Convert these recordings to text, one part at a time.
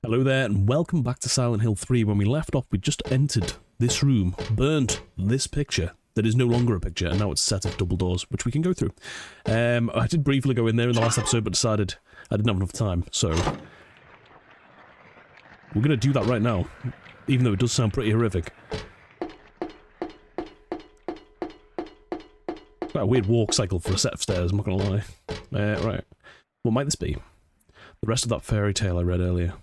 Hello there and welcome back to Silent Hill 3. When we left off, we just entered this room, burnt this picture that is no longer a picture, and now it's a set of double doors, which we can go through. I did briefly go in there in the last episode, but decided I didn't have enough time, so we're going to do that right now, even though it does sound pretty horrific. Quite a weird walk cycle for a set of stairs, I'm not going to lie. Right. What might this be? The rest of that fairy tale I read earlier.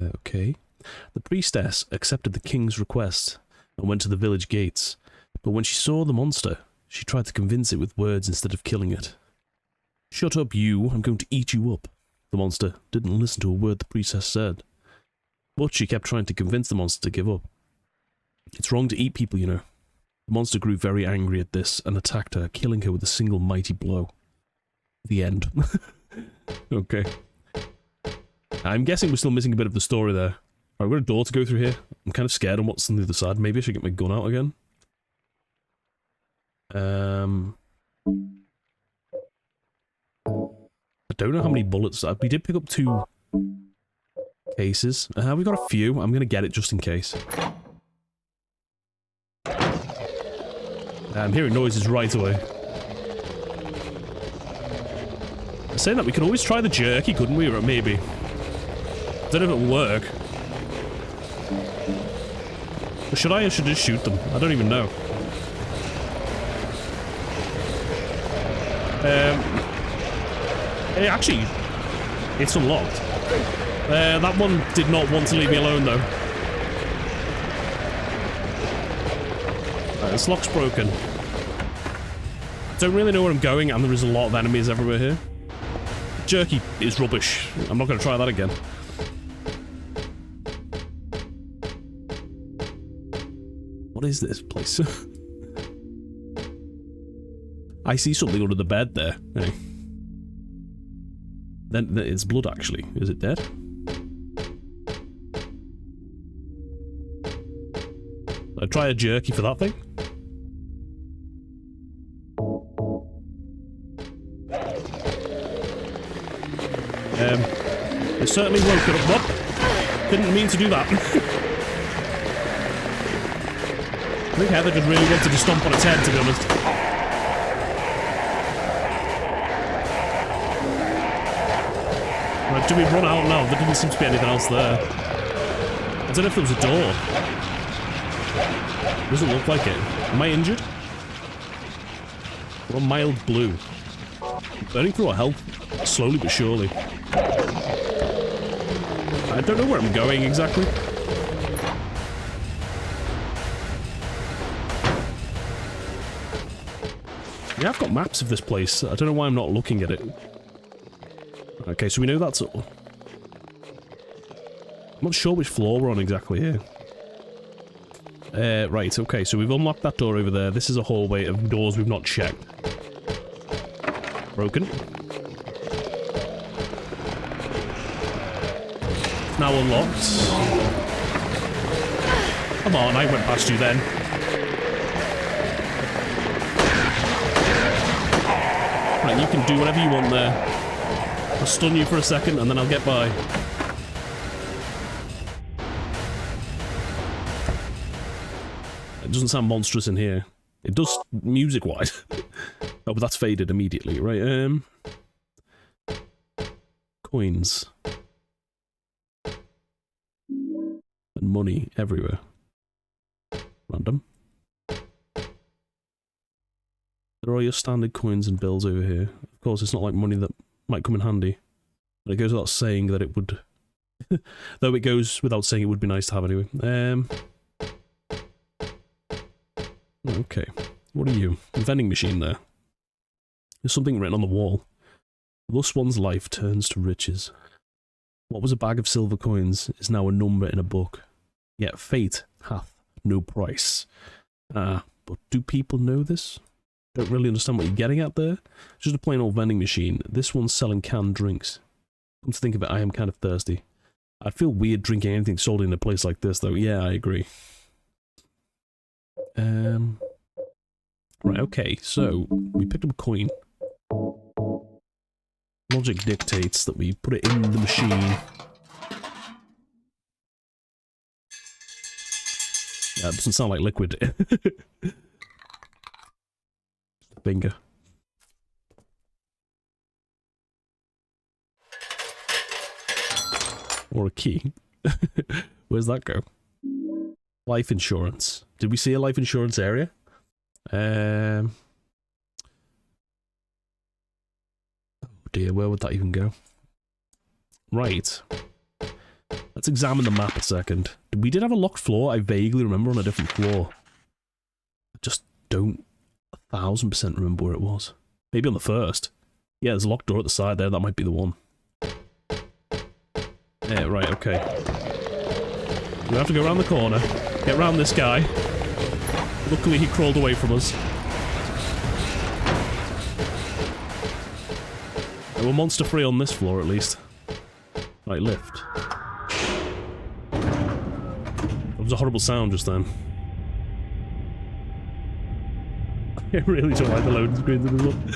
Okay. The priestess accepted the king's request and went to the village gates, but when she saw the monster, she tried to convince it with words instead of killing it. "Shut up, you, I'm going to eat you up." The monster didn't listen to a word the priestess said, but she kept trying to convince the monster to give up. It's wrong to eat people, you know. The monster grew very angry at this and attacked her, killing her with a single mighty blow. The end. Okay. I'm guessing we're still missing a bit of the story there. Alright, we've got a door to go through here. I'm kind of scared on what's on the other side. Maybe I should get my gun out again. I don't know how many bullets. We did pick up 2 cases. We've got a few. I'm going to get it just in case. I'm hearing noises right away. I'm saying that we could always try the jerky, couldn't we? Or maybe. I don't know if it'll work. Or should I just shoot them? I don't even know. Actually, it's unlocked. That one did not want to leave me alone, though. This lock's broken. Don't really know where I'm going, and there is a lot of enemies everywhere here. Jerky is rubbish. I'm not going to try that again. What is this place? I see something under the bed there. Hey. Then it's blood, actually. Is it dead? I try a jerky for that thing. It certainly woke it up. What? Didn't mean to do that. I think Heather just really wanted to stomp on its head, to be honest. Right, do we run out now? There didn't seem to be anything else there. I don't know if there was a door. Doesn't look like it. Am I injured? We're on mild blue. Burning through our health, slowly but surely. I don't know where I'm going exactly. Yeah, I've got maps of this place. I don't know why I'm not looking at it. Okay, so we know that's all. I'm not sure which floor we're on exactly here. Right, okay, so we've unlocked that door over there. This is a hallway of doors we've not checked. Broken. Now unlocked. Come on, I went past you then. Right, you can do whatever you want there. I'll stun you for a second and then I'll get by. It doesn't sound monstrous in here. It does music-wise. Oh, but that's faded immediately, right? Coins. And money everywhere. Random. There are your standard coins and bills over here. Of course, it's not like money that might come in handy. But it goes without saying that it would... Though it goes without saying it would be nice to have anyway. Okay. What are you? A vending machine there. There's something written on the wall. Thus one's life turns to riches. What was a bag of silver coins is now a number in a book. Yet fate hath no price. But do people know this? Don't really understand what you're getting at there. It's just a plain old vending machine. This one's selling canned drinks. Come to think of it, I am kind of thirsty. I'd feel weird drinking anything sold in a place like this, though. Yeah, I agree. Right, okay, so we picked up a coin. Logic dictates that we put it in the machine. Yeah, it doesn't sound like liquid. Finger. Or a key. Where's that go? Life insurance. Did we see a life insurance area? Oh dear, where would that even go? Right. Let's examine the map a second. We did have a locked floor, I vaguely remember, on a different floor. I just don't 1000% remember where it was. Maybe on the first. Yeah, there's a locked door at the side there, that might be the one. Yeah, right, okay. We have to go around the corner, get around this guy. Luckily he crawled away from us. And we're monster free on this floor at least. Right, lift. That was a horrible sound just then. I really don't like the loading screens in this one.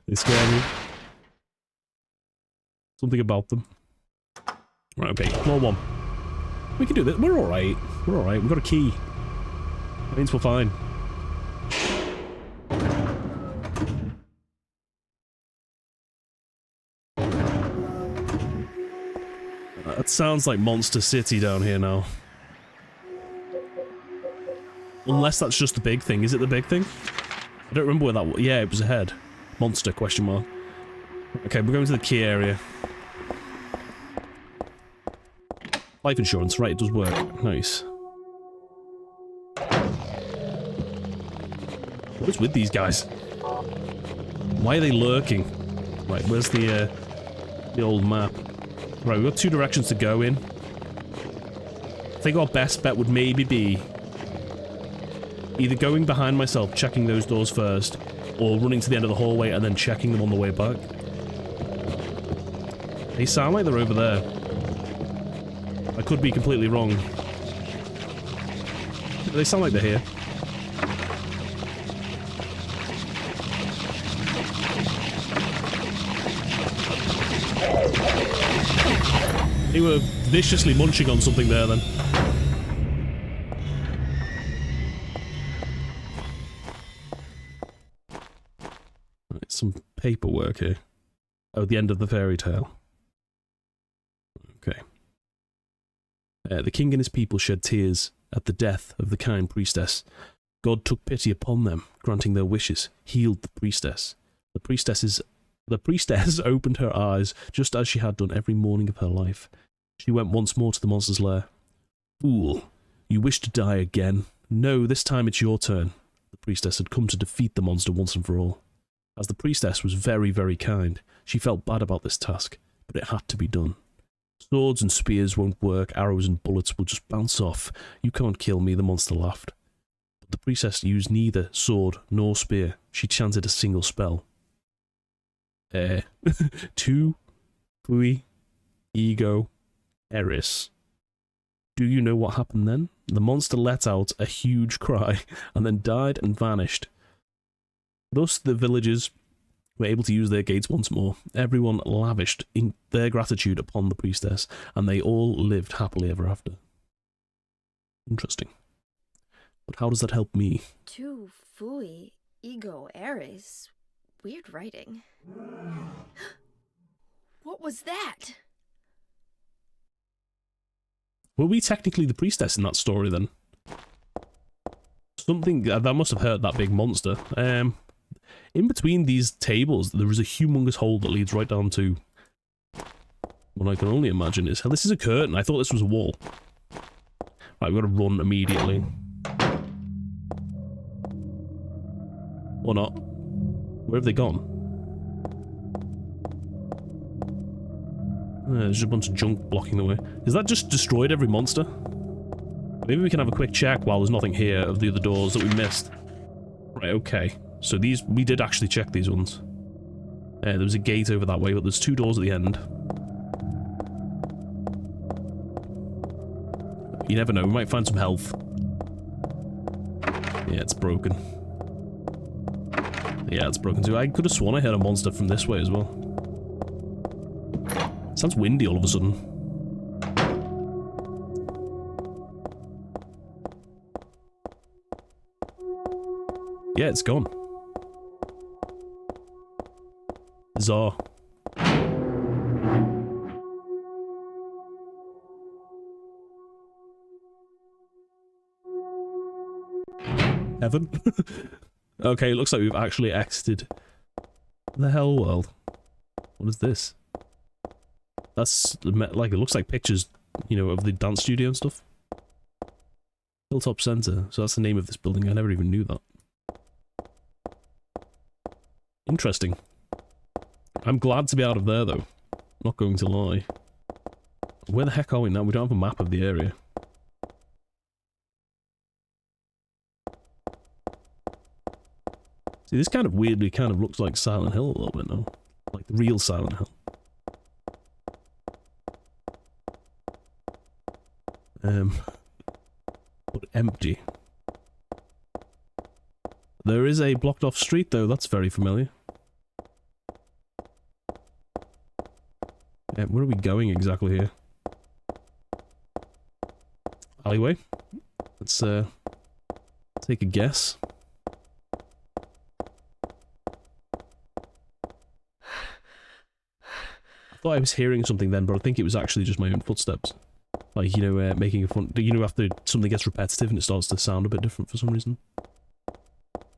They scare me. Something about them. Right, okay, floor 1. We can do this. We're alright. We're alright. We've got a key. That means we're fine. That sounds like Monster City down here now. Unless that's just the big thing. Is it the big thing? I don't remember where that was. Yeah, it was ahead. Monster, question mark. Okay, we're going to the key area. Life insurance, right, it does work. Nice. What is with these guys? Why are they lurking? Right, where's the old map? Right, we've got 2 directions to go in. I think our best bet would maybe be either going behind myself, checking those doors first, or running to the end of the hallway and then checking them on the way back. They sound like they're over there. I could be completely wrong. They sound like they're here. They were viciously munching on something there then. Right, some paperwork here. Oh, the end of the fairy tale. Okay. The king and his people shed tears at the death of the kind priestess. God took pity upon them, granting their wishes, healed the priestess. The priestess opened her eyes, just as she had done every morning of her life. She went once more to the monster's lair. Fool, you wish to die again? No, this time it's your turn. The priestess had come to defeat the monster once and for all. As the priestess was very, very kind, she felt bad about this task, but it had to be done. Swords and spears won't work, arrows and bullets will just bounce off. You can't kill me, the monster laughed. But the priestess used neither sword nor spear. She chanted a single spell. Tu, fui, ego, eris. Do you know what happened then? The monster let out a huge cry, and then died and vanished. Thus the villagers were able to use their gates once more. Everyone lavished in their gratitude upon the priestess, and they all lived happily ever after. Interesting. But how does that help me? Tu fui ego eris. Weird writing. What was that? Were we technically the priestess in that story then? Something that must have hurt that big monster. In between these tables, there is a humongous hole that leads right down to what I can only imagine is... This is a curtain. I thought this was a wall. Right, we've got to run immediately. Or not. Where have they gone? There's just a bunch of junk blocking the way. Is that just destroyed every monster? Maybe we can have a quick check while there's nothing here of the other doors that we missed. Right, okay. So these, we did actually check these ones. There was a gate over that way, but there's 2 doors at the end. You never know, we might find some health. Yeah, it's broken. Yeah, it's broken too. I could have sworn I heard a monster from this way as well. Sounds windy all of a sudden. Yeah, it's gone. Bizarre. Heaven? Okay, it looks like we've actually exited the hell world. What is this? That's like, it looks like pictures, you know, of the dance studio and stuff. Hilltop Center. So that's the name of this building. I never even knew that. Interesting. I'm glad to be out of there, though. Not going to lie. Where the heck are we now? We don't have a map of the area. See, this kind of weirdly kind of looks like Silent Hill a little bit now. Like the real Silent Hill. But empty. There is a blocked off street though, that's very familiar. Where are we going exactly here? Alleyway? Let's take a guess. I thought I was hearing something then, but I think it was actually just my own footsteps. Like, you know, making a fun... You know, after something gets repetitive and it starts to sound a bit different for some reason.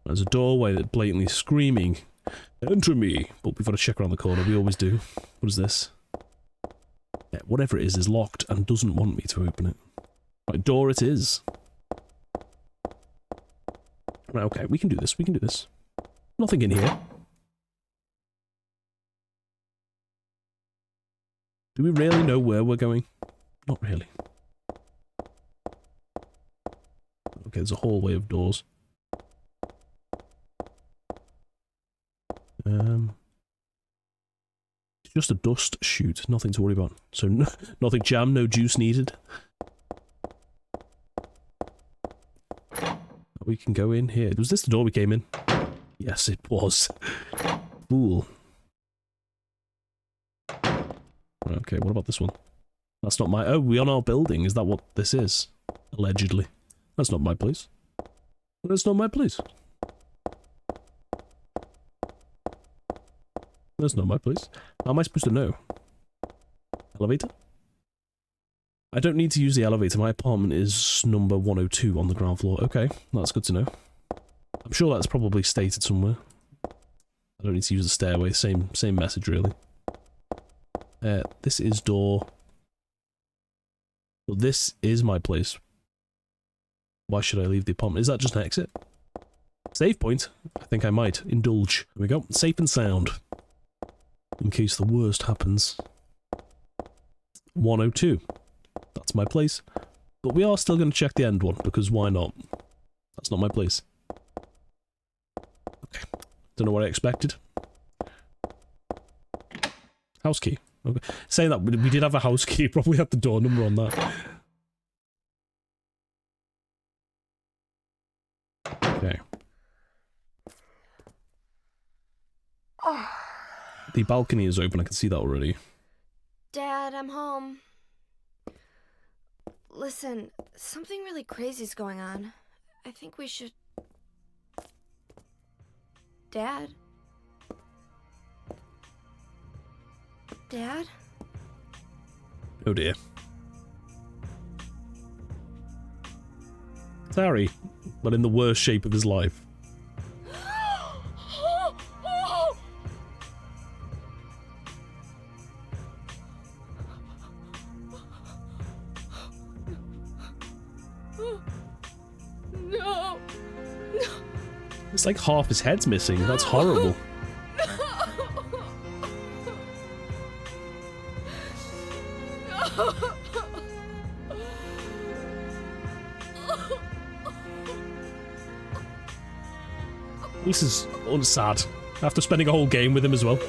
There's a doorway that's blatantly screaming, "Enter me!" But we've got to check around the corner, we always do. What is this? Yeah, whatever it is locked and doesn't want me to open it. Right, door it is. Right, okay, we can do this, we can do this. Nothing in here. Do we really know where we're going? Not really. Okay, there's a hallway of doors. It's just a dust chute, nothing to worry about. So, nothing jam, no juice needed. We can go in here. Was this the door we came in? Yes, it was. Fool. Okay, what about this one? That's not my... Oh, we on our building. Is that what this is? Allegedly. That's not my place. That's not my place. That's not my place. How am I supposed to know? Elevator? I don't need to use the elevator. My apartment is number 102 on the ground floor. Okay, that's good to know. I'm sure that's probably stated somewhere. I don't need to use the stairway. Same message, really. This is door... Well, this is my place. Why should I leave the apartment? Is that just an exit? Save point? I think I might. Indulge. There we go. Safe and sound. In case the worst happens. 102. That's my place. But we are still going to check the end one, because why not? That's not my place. Okay. Don't know what I expected. House key. Okay. Saying that, we did have a house key. Probably had the door number on that. Okay. The balcony is open. I can see that already. Dad, I'm home. Listen, something really crazy's going on. I think we should... Dad? Dad? Oh dear. It's Harry, but in the worst shape of his life. No. It's like half his head's missing. That's horrible. This is unsad. After spending a whole game with him as well.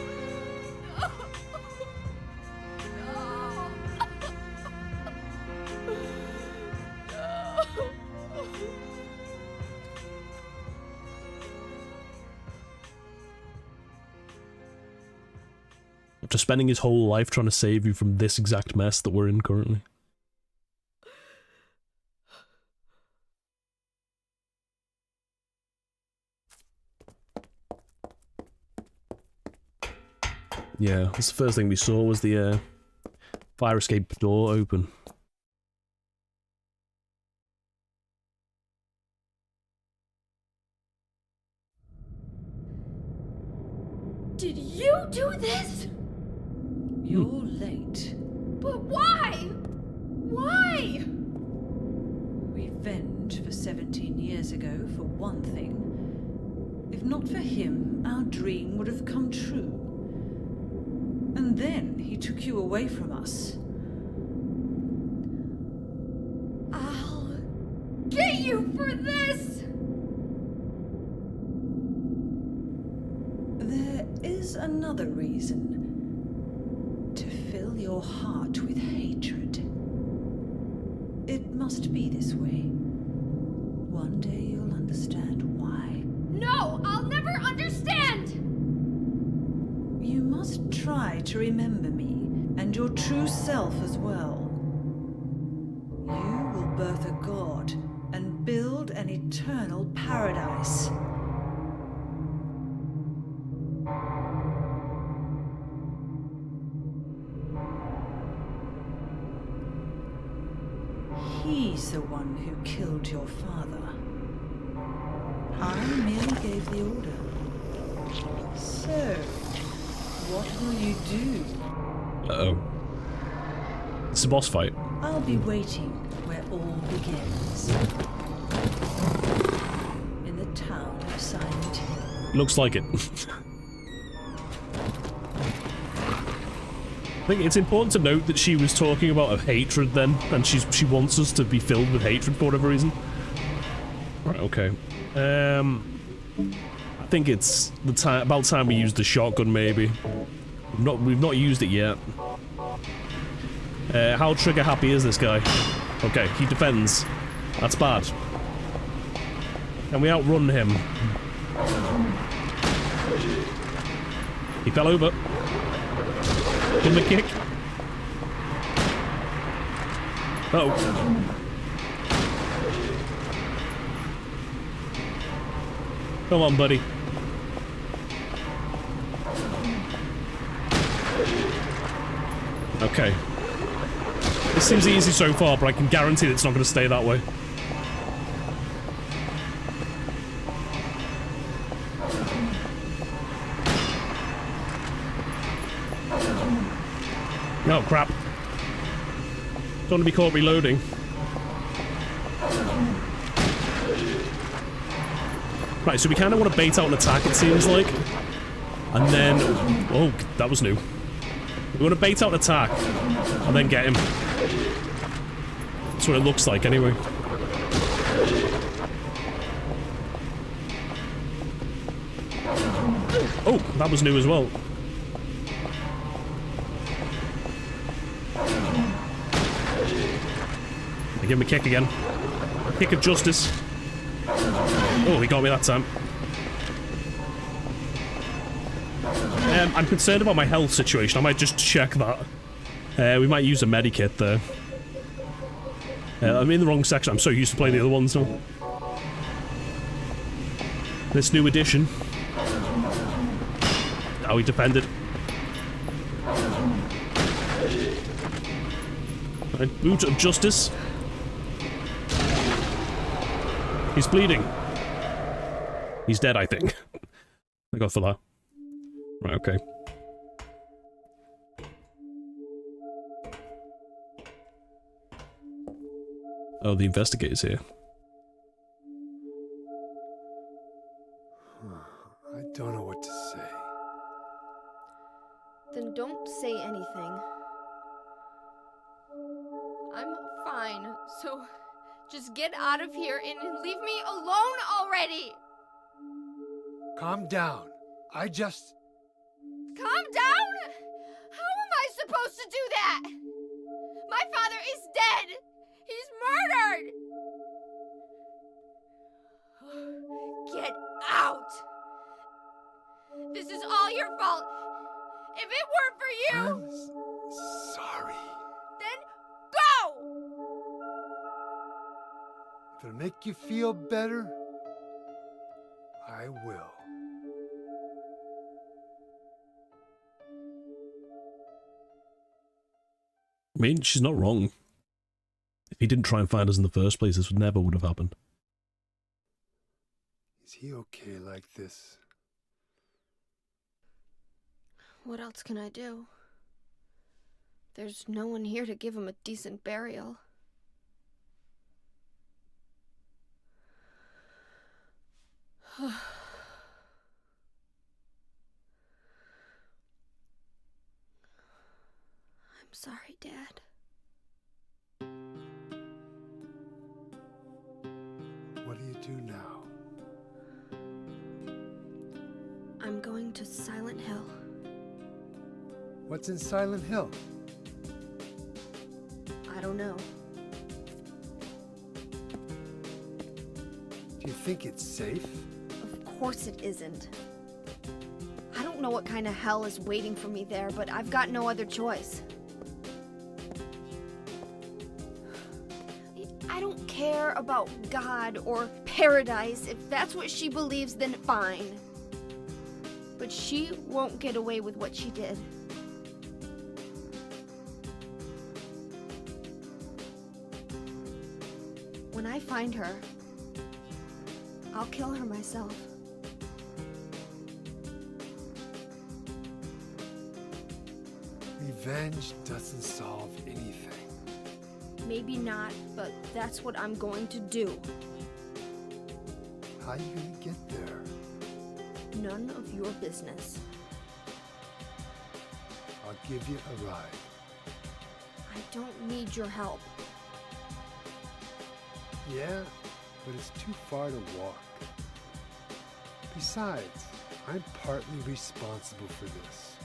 after spending his whole life trying to save you from this exact mess that we're in currently. Yeah, that's the first thing we saw was the fire escape door open. Did you do this? You're late. But why? Why? Revenge for 17 years ago, for one thing. If not for him, our dream would have come true. And then he took you away from us. I'll get you for this! There is another reason. To fill your heart with hatred. It must be this way. One day you'll understand why. No, I'll never understand! You must try to remember me, and your true self as well. You will birth a god, and build an eternal paradise. He's the one who killed your father. I merely gave the order. So, what will you do? Uh-oh. It's a boss fight. I'll be waiting where all begins. In the town of Silent Hill. Looks like it. I think it's important to note that she was talking about a hatred then, and she wants us to be filled with hatred for whatever reason. Right, okay. I think it's the about time we used the shotgun, maybe. We've not used it yet. How trigger happy is this guy? Okay, he defends. That's bad. Can we outrun him? He fell over. Give him a kick. Uh-oh. Come on, buddy. Okay. This seems easy so far, but I can guarantee that it's not going to stay that way. Oh, crap. Don't want to be caught reloading. Right, so we kind of want to bait out an attack, it seems like. And then... Oh, that was new. We want to bait out an attack, and then get him. That's what it looks like, anyway. Oh, that was new as well. I give him a kick again. Kick of justice. Oh, he got me that time. I'm concerned about my health situation. I might just check that. We might use a medikit there. I'm in the wrong section. I'm so used to playing the other ones now. This new edition. Oh, he defended. Right, boot of justice. He's bleeding. He's dead, I think. I got for that. Right, okay. Oh, the investigator's here. I don't know what to say. Then don't say anything. I'm fine, so just get out of here and leave me alone already! Calm down. Calm down? How am I supposed to do that? My father is dead! He's murdered! Get out! This is all your fault! If it weren't for you, I'm sorry. then go! If it'll make you feel better, I will. I mean, she's not wrong. If he didn't try and find us in the first place, this never would have happened. Is he okay like this? What else can I do? There's no one here to give him a decent burial. I'm sorry, Dad. What do you do now? I'm going to Silent Hill. What's in Silent Hill? I don't know. Do you think it's safe? Of course it isn't. I don't know what kind of hell is waiting for me there, but I've got no other choice. I don't care about God or paradise. If that's what she believes, then fine. But she won't get away with what she did. When I find her, I'll kill her myself. Revenge doesn't solve anything. Maybe not, but that's what I'm going to do. How are you gonna get there? None of your business. I'll give you a ride. I don't need your help. Yeah, but it's too far to walk. Besides, I'm partly responsible for this.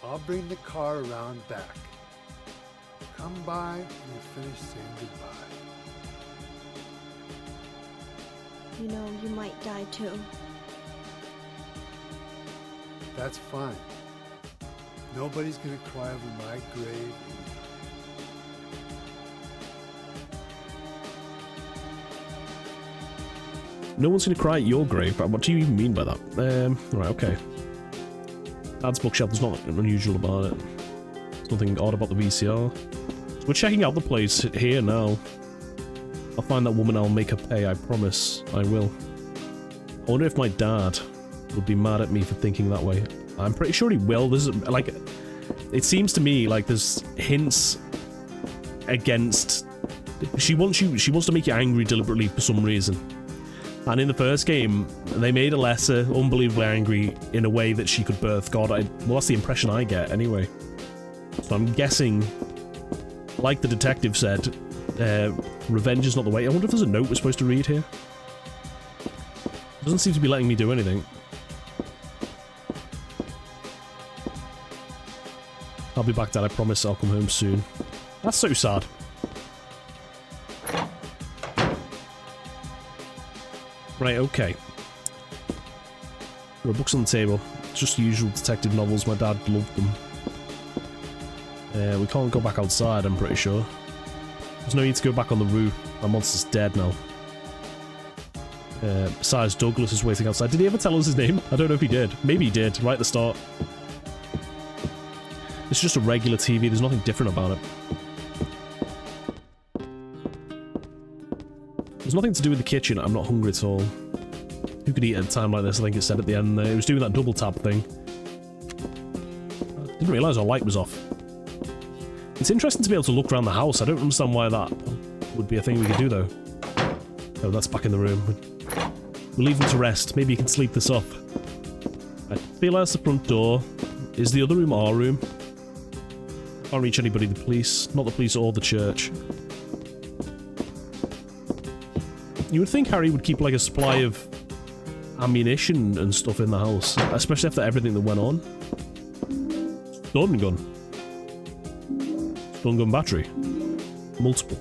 I'll bring the car around back. Come by when you're finished saying goodbye. You know, you might die too. That's fine. Nobody's gonna cry over my grave. No one's going to cry at your grave. What do you even mean by that? Right, okay. Dad's bookshelf, there's nothing unusual about it. There's nothing odd about the VCR. So we're checking out the place here now. I'll find that woman, I'll make her pay, I promise. I will. I wonder if my dad would be mad at me for thinking that way. I'm pretty sure he will. There's, like, it seems to me like there's hints against... She wants to make you angry deliberately for some reason. And in the first game, they made Alessa unbelievably angry in a way that she could birth God. Well, that's the impression I get, anyway. So I'm guessing, like the detective said, revenge is not the way. I wonder if there's a note we're supposed to read here. It doesn't seem to be letting me do anything. I'll be back, Dad, I promise I'll come home soon. That's so sad. Right, okay. There are books on the table. It's just usual detective novels. My dad loved them. We can't go back outside, I'm pretty sure. There's no need to go back on the roof. My monster's dead now. Besides, Douglas is waiting outside. Did he ever tell us his name? I don't know if he did. Maybe he did, right at the start. It's just a regular TV. There's nothing different about it. There's nothing to do with the kitchen. I'm not hungry at all. Who could eat at a time like this? I think it said at the end there. It was doing that double tap thing. Didn't realise our light was off. It's interesting to be able to look around the house. I don't understand why that would be a thing we could do, though. Oh, that's back in the room. We'll leave him to rest. Maybe he can sleep this off. I feel that's the front door. Is the other room our room? Can't reach anybody. The police. Not the police or the church. You would think Harry would keep, like, a supply of ammunition and stuff in the house. Especially after everything that went on. Stun gun. Stun gun battery. Multiple.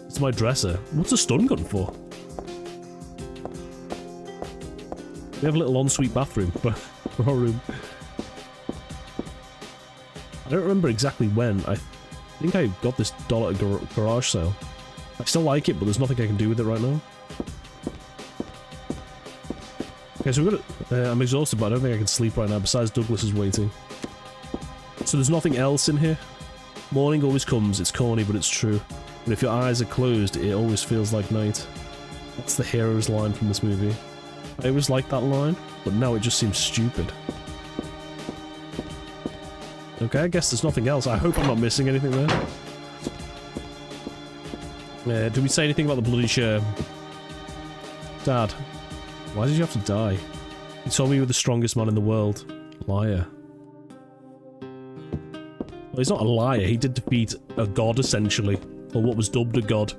It's my dresser. What's a stun gun for? We have a little ensuite bathroom for our room. I don't remember exactly when. I think I got this doll at a garage sale. I still like it, but there's nothing I can do with it right now. Okay, so we're gonna... I'm exhausted, but I don't think I can sleep right now, besides Douglas is waiting. So there's nothing else in here? Morning always comes, it's corny, but it's true. And if your eyes are closed, it always feels like night. That's the hero's line from this movie. I always liked that line, but now it just seems stupid. Okay, I guess there's nothing else. I hope I'm not missing anything there. Did we say anything about the bloody chair? Dad, why did you have to die? He told me you were the strongest man in the world. Liar. Well, he's not a liar. He did defeat a god, essentially. Or what was dubbed a god.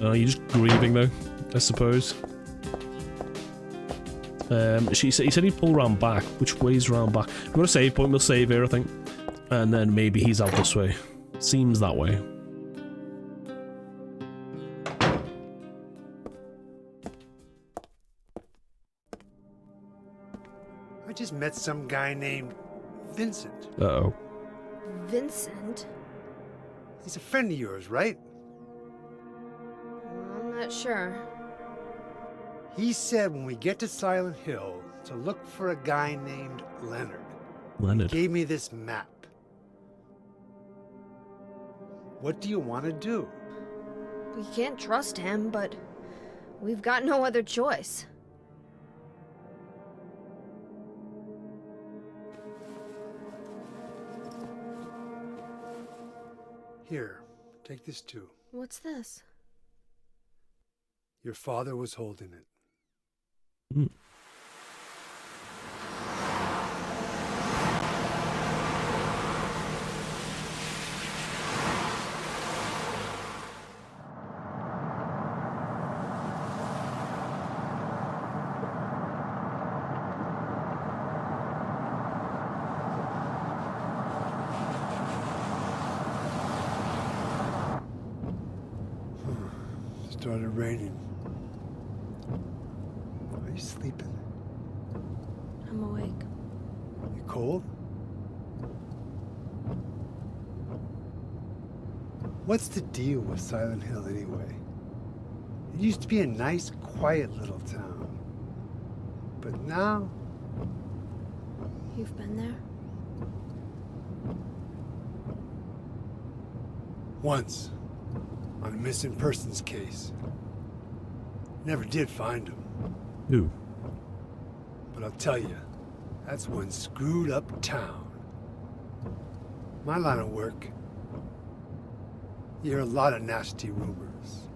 You're just grieving, though, I suppose. He said he'd pull round back. Which way's round back? We've got a save point. We'll save here, I think. And then maybe he's out this way. Seems that way. I just met some guy named Vincent. Uh-oh. Vincent? He's a friend of yours, right? I'm not sure. He said when we get to Silent Hill to look for a guy named Leonard. Leonard. He gave me this map. What do you want to do? We can't trust him, but we've got no other choice. Here, take this too. What's this? Your father was holding it. Mm. Started raining. Are you sleeping? I'm awake. You cold? What's the deal with Silent Hill anyway? It used to be a nice, quiet little town. But now... You've been there? Once. On a missing persons case. Never did find him. Who? But I'll tell you, that's one screwed up town. My line of work, you hear a lot of nasty rumors.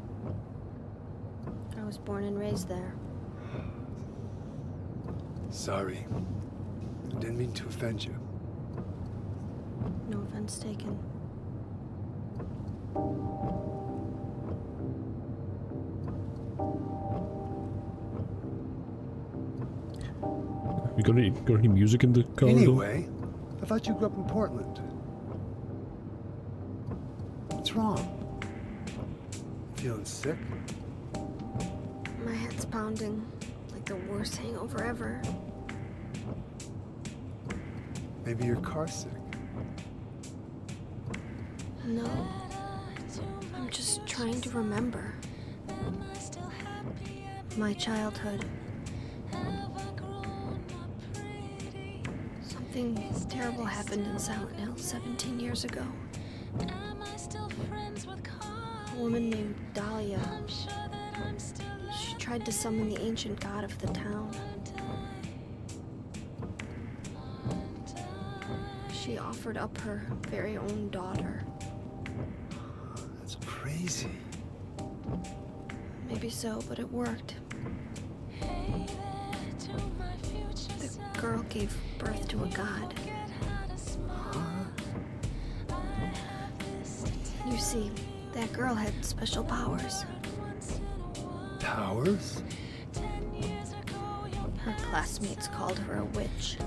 I was born and raised there. Sorry. I didn't mean to offend you. No offense taken. You got any music in the car? Anyway, I thought you grew up in Portland. What's wrong? Feeling sick? My head's pounding like the worst hangover ever. Maybe you're car sick. No. I'm just trying to remember. My childhood. Something terrible happened in Silent Hill 17 years ago. A woman named Dahlia. She tried to summon the ancient god of the town. She offered up her very own daughter. That's crazy. Maybe so, but it worked. The girl gave birth to a god. You see, that girl had special powers. Powers? Her classmates called her a witch.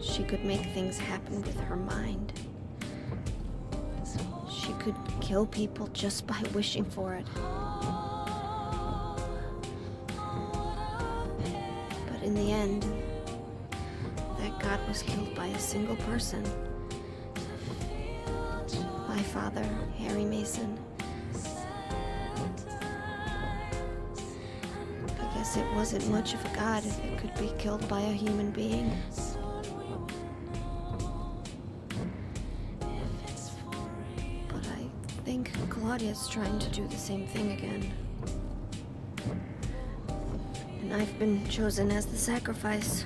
She could make things happen with her mind. She she could kill people just by wishing for it. But in the end, that god was killed by a single person. My father, Harry Mason. I guess it wasn't much of a god if it could be killed by a human being. But I think Claudia's trying to do the same thing again. And I've been chosen as the sacrifice.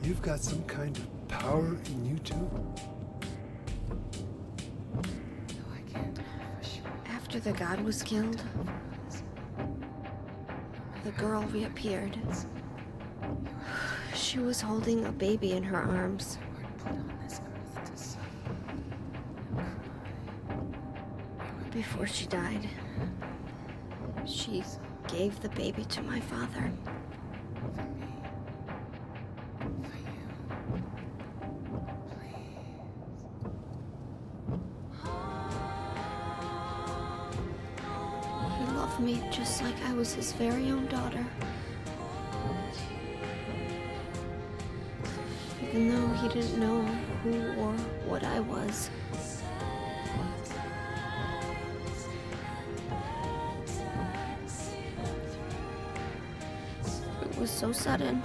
You've got some kind of power in you too? After the god was killed, the girl reappeared. She was holding a baby in her arms. Before she died, she gave the baby to my father. He loved me just like I was his very own daughter. Even though he didn't know who or what I was. It was so sudden.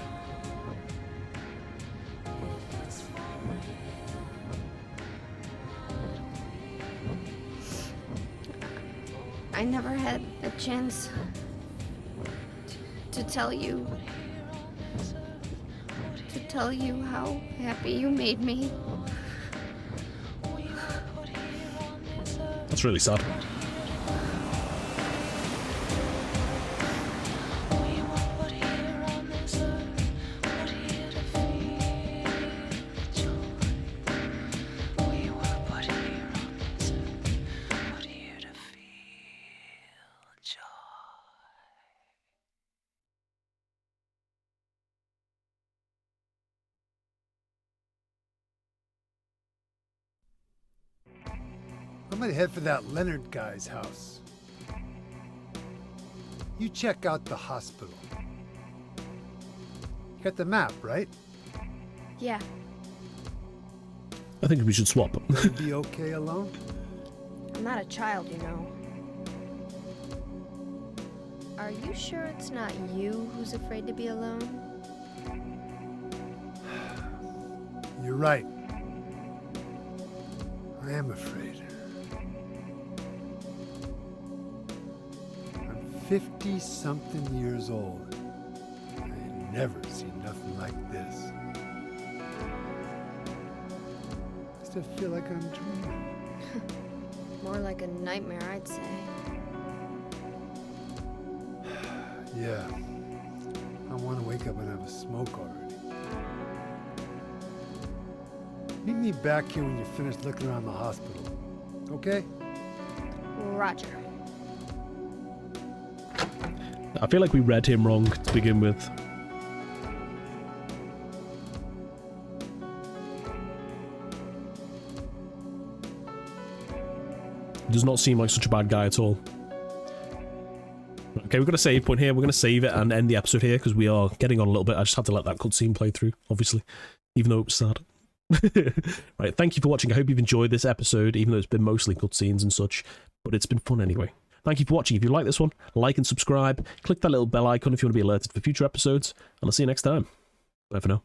I never had a chance to tell you how happy you made me. That's really sad. I'm gonna head for that Leonard guy's house. You check out the hospital. You got the map, right? Yeah, I think we should swap. You'd be okay alone? I'm not a child, you know. Are you sure it's not you who's afraid to be alone? You're right. I am afraid. I'm 50-something years old. I never seen nothing like this. I still feel like I'm dreaming. More like a nightmare, I'd say. Yeah. I want to wake up and have a smoke already. Meet me back here when you're finished looking around the hospital. Okay? Roger. I feel like we read him wrong to begin with. He does not seem like such a bad guy at all. Okay, we've got a save point here. We're going to save it and end the episode here because we are getting on a little bit. I just had to let that cutscene play through, obviously, even though it was sad. Right, thank you for watching. I hope you've enjoyed this episode, even though it's been mostly cutscenes and such, but it's been fun anyway. Thank you for watching. If you like this one, like and subscribe. Click that little bell icon if you want to be alerted for future episodes, and I'll see you next time. Bye for now.